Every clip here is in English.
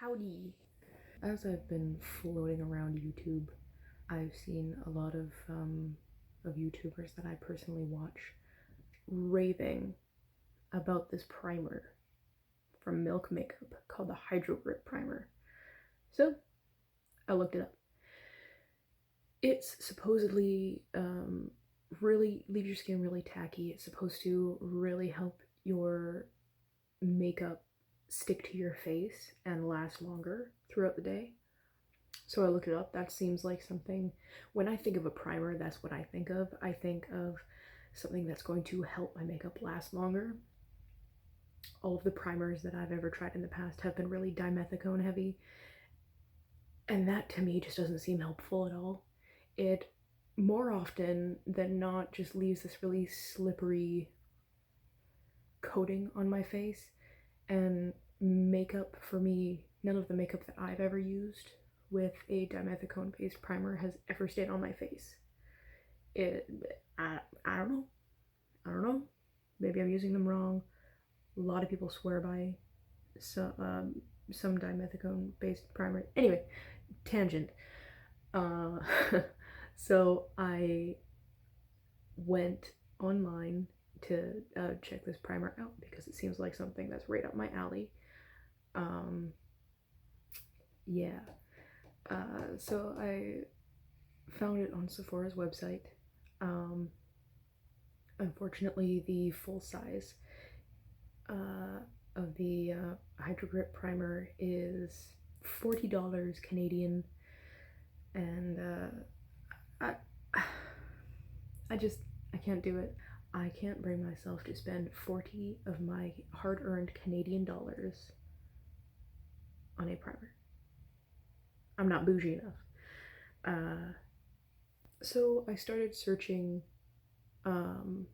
Howdy! As I've been floating around YouTube, I've seen a lot of YouTubers that I personally watch raving about this primer from Milk Makeup called the HydroGrip Primer. So I looked it up. It's supposedly really leaves your skin really tacky. It's supposed to really help your makeup stick to your face and last longer throughout the day. So I looked it up. That seems like something, when I think of a primer, that's what I think of. I think of something that's going to help my makeup last longer. All of the primers that I've ever tried in the past have been really dimethicone heavy, and that to me just doesn't seem helpful at all. It more often than not just leaves this really slippery coating on my face. And makeup, for me, none of the makeup that I've ever used with a dimethicone based primer has ever stayed on my face. I don't know. Maybe I'm using them wrong. A lot of people swear by some dimethicone based primer. Anyway, tangent. So I went online to check this primer out because it seems like something that's right up my alley. So I found it on Sephora's website. Unfortunately, the full size of the HydroGrip primer is $40 Canadian, and I can't do it. I can't bring myself to spend 40 of my hard-earned Canadian dollars on a primer. I'm not bougie enough. So I started searching on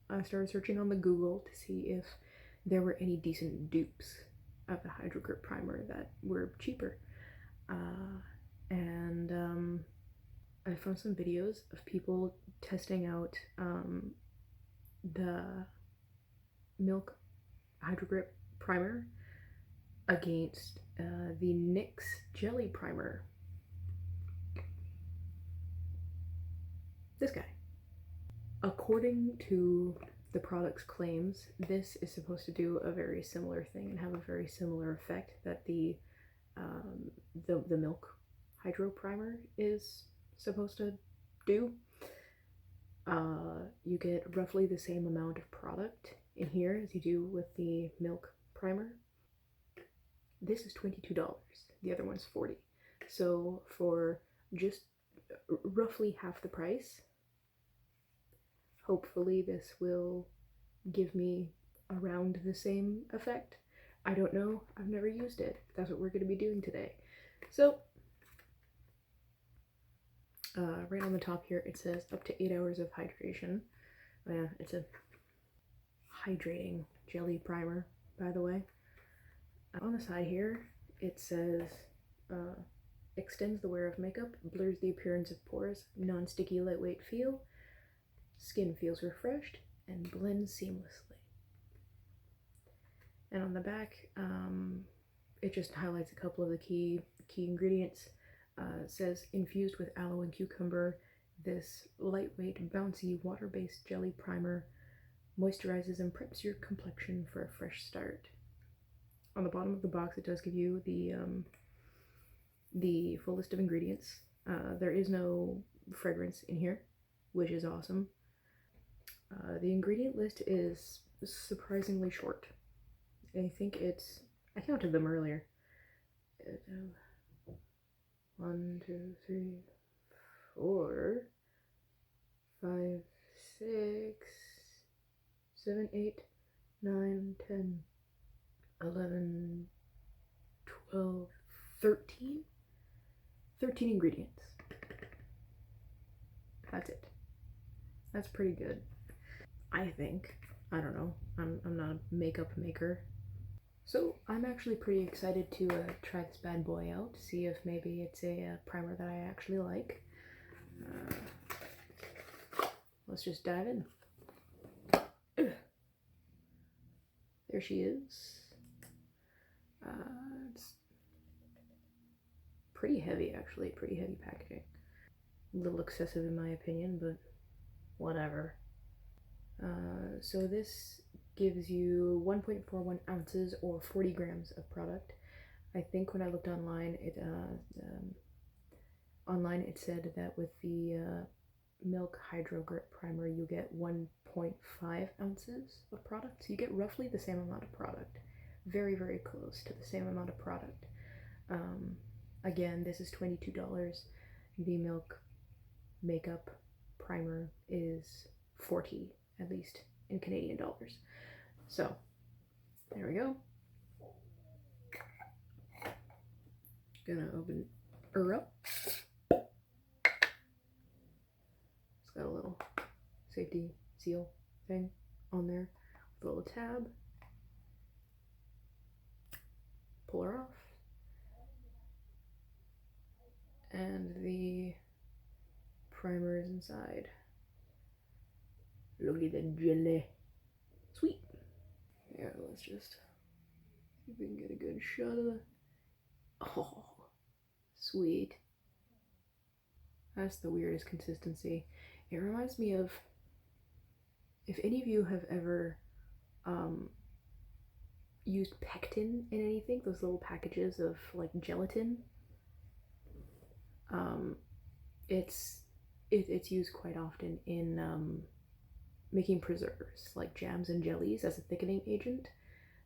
the Google to see if there were any decent dupes of the HydroGrip primer that were cheaper. And I found some videos of people testing out the Milk HydroGrip Primer against the NYX Jelly Primer. This guy. According to the product's claims, this is supposed to do a very similar thing and have a very similar effect that the Milk Hydro Primer is supposed to do. You get roughly the same amount of product in here as you do with the Milk Primer. This is $22. The other one's $40. So for just roughly half the price, hopefully this will give me around the same effect. I don't know. I've never used it. That's what we're going to be doing today. So right on the top here, it says up to 8 hours of hydration. Oh yeah, it's a hydrating jelly primer, by the way. On the side here, it says extends the wear of makeup, blurs the appearance of pores, non-sticky, lightweight feel, skin feels refreshed, and blends seamlessly. And on the back, it just highlights a couple of the key ingredients. It says infused with aloe and cucumber, this lightweight, bouncy, water-based jelly primer moisturizes and preps your complexion for a fresh start. On the bottom of the box, it does give you the full list of ingredients. There is no fragrance in here, which is awesome. The ingredient list is surprisingly short. I think I counted them earlier. 1, 2, 3, 4, 5, 6, 7, 8, 9, 10, 11, 12, 13? 13 ingredients. That's it. That's pretty good, I think. I don't know. I'm not a makeup maker. So I'm actually pretty excited to try this bad boy out, to see if maybe it's a primer that I actually like. Let's just dive in. There she is. It's pretty heavy actually, pretty heavy packaging. A little excessive in my opinion, but whatever. So this gives you 1.41 ounces or 40 grams of product. I think when I looked online, it said that with the Milk HydroGrip Primer, you get 1.5 ounces of product. So you get roughly the same amount of product. Very, very close to the same amount of product. Again, this is $22. The Milk Makeup Primer is $40, at least in Canadian dollars. So, there we go. Gonna open her up. It's got a little safety seal thing on there with a little tab. Pull her off. And the primer is inside. Look at the jelly. Sweet. Yeah, let's just see if we can get a good shot of the... Oh, sweet. That's the weirdest consistency. It reminds me of, if any of you have ever used pectin in anything, those little packages of like gelatin. It's used quite often in making preserves, like jams and jellies, as a thickening agent.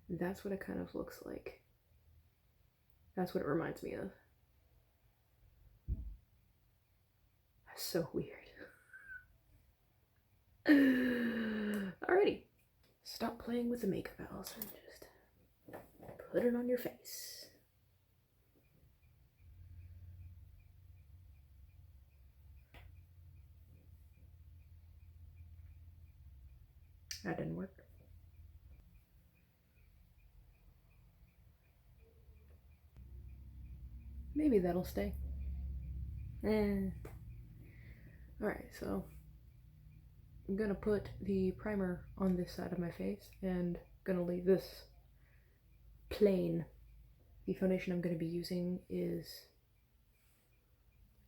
That's what it kind of looks like. That's what it reminds me of. That's so weird. Alrighty. Stop playing with the makeup, Allison. Just put it on your face. That didn't work. Maybe that'll stay. Alright, so I'm gonna put the primer on this side of my face and gonna leave this plain. The foundation I'm gonna be using is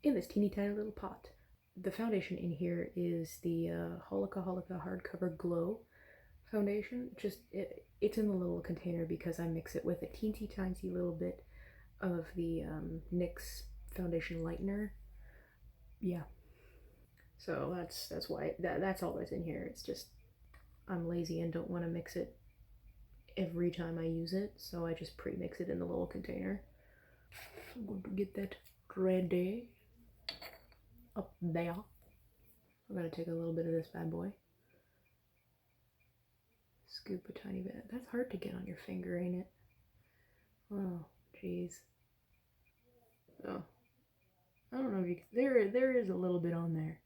in this teeny tiny little pot. The foundation in here is the Holika Hardcover Glow foundation. Just it's in the little container because I mix it with a teensy tiny little bit of the NYX foundation lightener. Yeah, so that's why that's all that's in here. It's just I'm lazy and don't want to mix it every time I use it, so I just pre-mix it in the little container. I'm going to get that ready up there. I'm gonna take a little bit of this bad boy. Scoop a tiny bit. That's hard to get on your finger, ain't it? Oh, jeez. Oh, I don't know if you can, there is a little bit on there.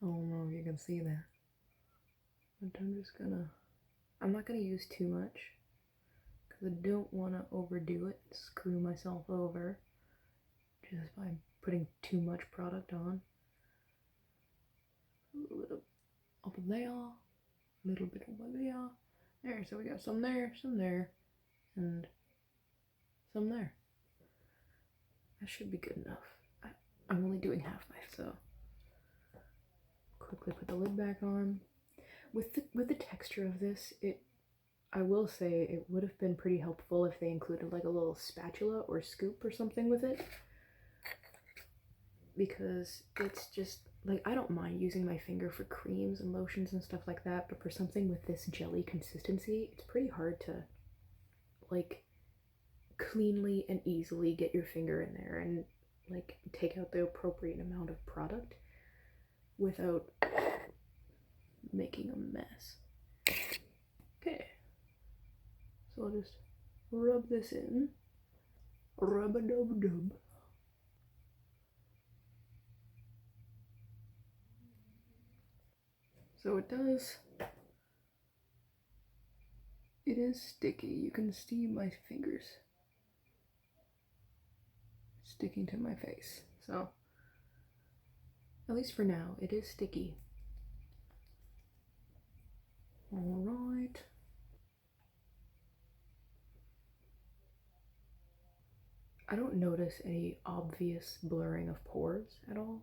I don't know if you can see that. But I'm not gonna use too much because I don't want to overdo it, screw myself over just by putting too much product on. A little bit up there, a little bit over there. There, so we got some there, and some there. That should be good enough. I'm only doing half my, so quickly put the lid back on. With the texture of this, I will say it would have been pretty helpful if they included like a little spatula or scoop or something with it, because it's just like, I don't mind using my finger for creams and lotions and stuff like that, but for something with this jelly consistency, it's pretty hard to like cleanly and easily get your finger in there and like take out the appropriate amount of product without making a mess. Okay, so I'll just rub this in. Rub-a-dub-dub. So it is sticky. You can see my fingers sticking to my face. So, at least for now, it is sticky. Alright. I don't notice any obvious blurring of pores at all.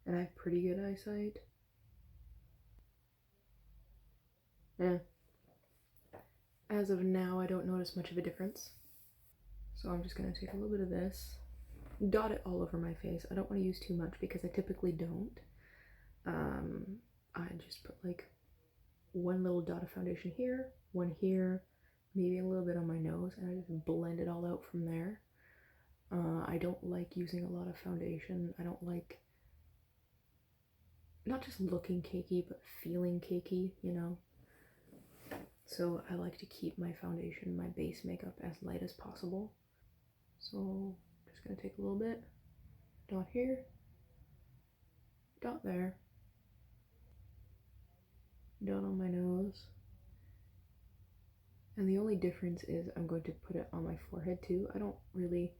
And I have pretty good eyesight. Yeah. As of now, I don't notice much of a difference. So I'm just gonna take a little bit of this, dot it all over my face. I don't want to use too much because I typically don't. I just put like one little dot of foundation here, one here, maybe a little bit on my nose, and I just blend it all out from there. I don't like using a lot of foundation. I don't like not just looking cakey, but feeling cakey, you know? So I like to keep my foundation, my base makeup, as light as possible. So just gonna take a little bit, dot here, dot there, dot on my nose. And the only difference is I'm going to put it on my forehead too. I don't really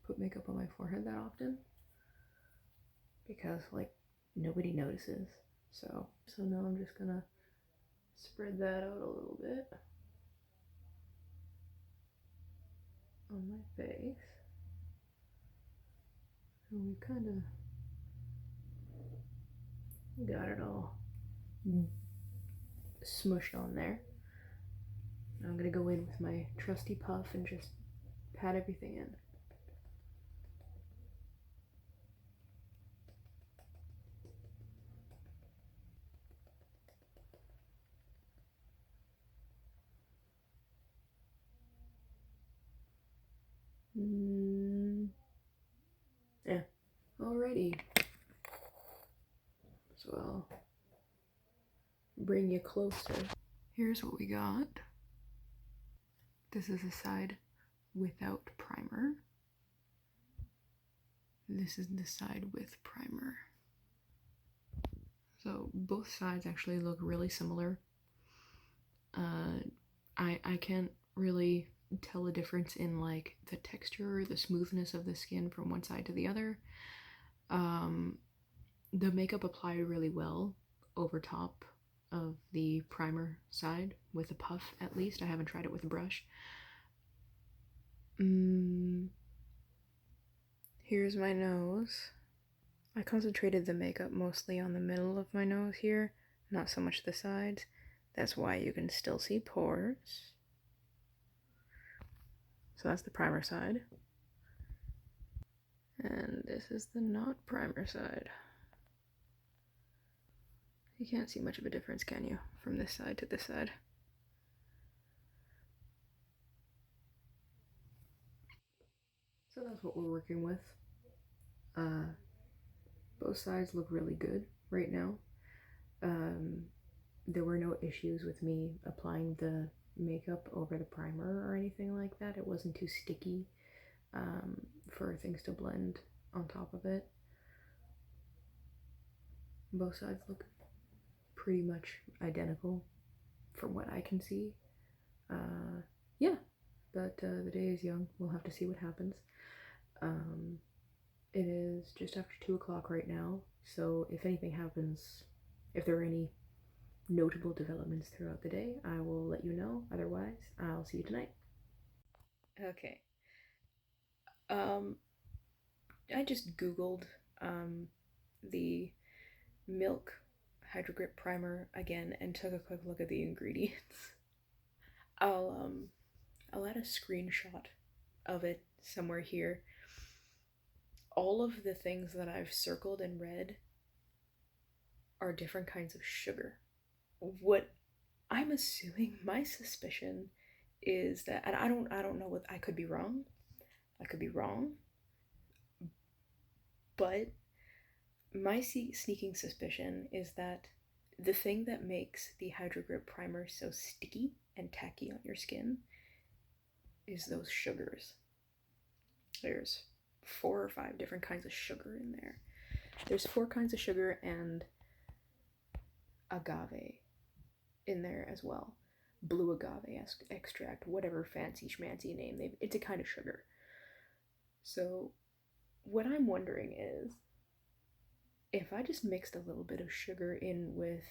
put makeup on my forehead that often because like nobody notices. So now I'm just gonna spread that out a little bit on my face. And we kind of got it all smushed on there. Now I'm gonna go in with my trusty puff and just pat everything in. Yeah. Alrighty. So I'll bring you closer. Here's what we got. This is the side without primer. This is the side with primer. So both sides actually look really similar. I can't really tell a difference in like the texture, the smoothness of the skin from one side to the other. The makeup applied really well over top of the primer side with a puff, at least. I haven't tried it with a brush. Here's my nose. I concentrated the makeup mostly on the middle of my nose here, not so much the sides. That's why you can still see pores. So that's the primer side. And this is the not primer side. You can't see much of a difference, can you? From this side to this side. So that's what we're working with. Both sides look really good right now. There were no issues with me applying the makeup over the primer or anything like that. It wasn't too sticky for things to blend on top of it. Both sides look pretty much identical from what I can see. Yeah, but the day is young. We'll have to see what happens. It is just after 2 o'clock right now, so if anything happens, if there are any notable developments throughout the day, I will let you know. Otherwise, I'll see you tonight. Okay. I just googled the Milk HydroGrip Primer again and took a quick look at the ingredients. I'll add a screenshot of it somewhere here. All of the things that I've circled in red are different kinds of sugar. What I'm assuming, my suspicion is that, and I don't know what, I could be wrong, but my sneaking suspicion is that the thing that makes the HydroGrip Primer so sticky and tacky on your skin is those sugars. There's 4 or 5 different kinds of sugar in there. There's 4 kinds of sugar and agave in there as well. Blue agave extract, whatever fancy schmancy name it's a kind of sugar. So what I'm wondering is, if I just mixed a little bit of sugar in with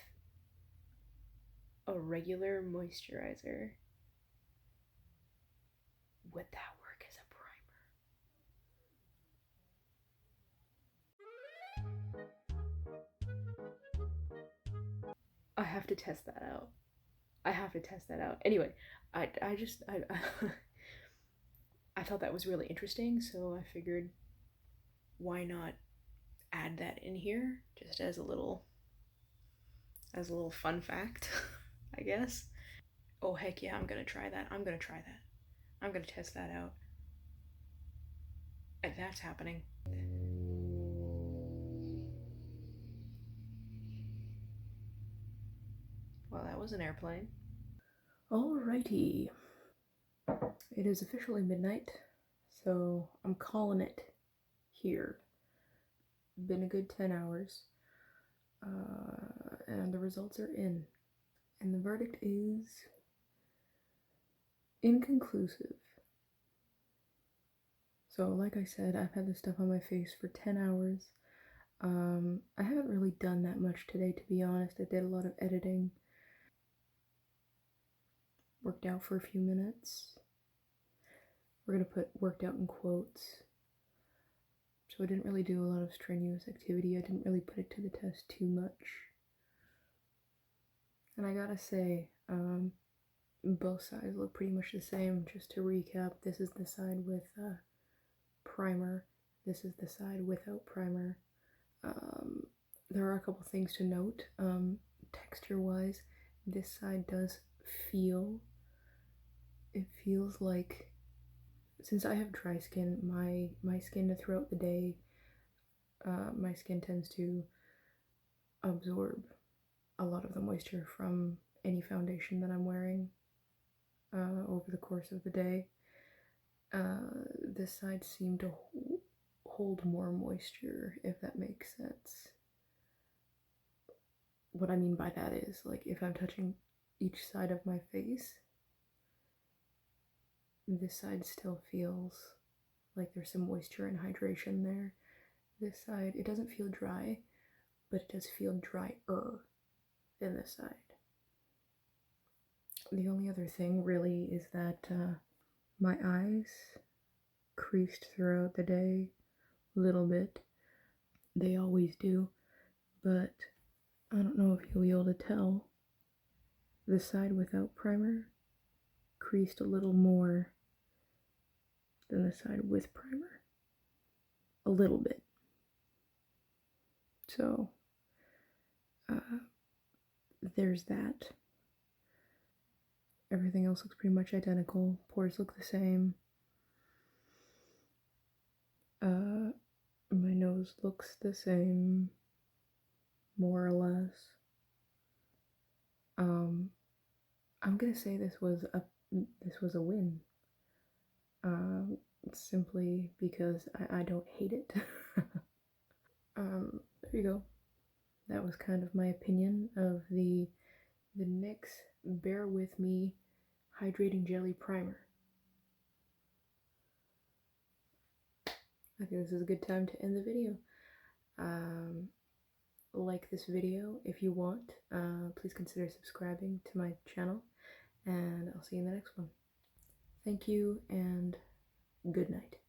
a regular moisturizer, would that work as a primer? I have to test that out. Anyway, I I thought that was really interesting, so I figured why not add that in here just as a little fun fact, I guess. Oh heck yeah, I'm gonna try that. I'm gonna test that out. And that's happening. Well, that was an airplane. Alrighty. It is officially midnight, so I'm calling it here. Been a good 10 hours. And the results are in. And the verdict is inconclusive. So, like I said, I've had this stuff on my face for 10 hours. I haven't really done that much today, to be honest. I did a lot of editing. Worked out for a few minutes. We're gonna put worked out in quotes. So I didn't really do a lot of strenuous activity. I didn't really put it to the test too much. And I gotta say, both sides look pretty much the same. Just to recap, this is the side with primer. This is the side without primer. There are a couple things to note. Texture-wise, this side does feel, it feels like, since I have dry skin, my skin throughout the day, my skin tends to absorb a lot of the moisture from any foundation that I'm wearing over the course of the day. This side seemed to hold more moisture, if that makes sense. What I mean by that is, like, if I'm touching each side of my face, this side still feels like there's some moisture and hydration there. This side, it doesn't feel dry, but it does feel drier than this side. The only other thing really is that my eyes creased throughout the day a little bit. They always do, but I don't know if you'll be able to tell. The side without primer creased a little more than the side with primer. A little bit. So, there's that. Everything else looks pretty much identical. Pores look the same. My nose looks the same, more or less. I'm gonna say this was a win. Simply because I don't hate it. There you go. That was kind of my opinion of the NYX Bear With Me Hydrating Jelly Primer. I think this is a good time to end the video. Like this video if you want. Please consider subscribing to my channel, and I'll see you in the next one. Thank you, and good night.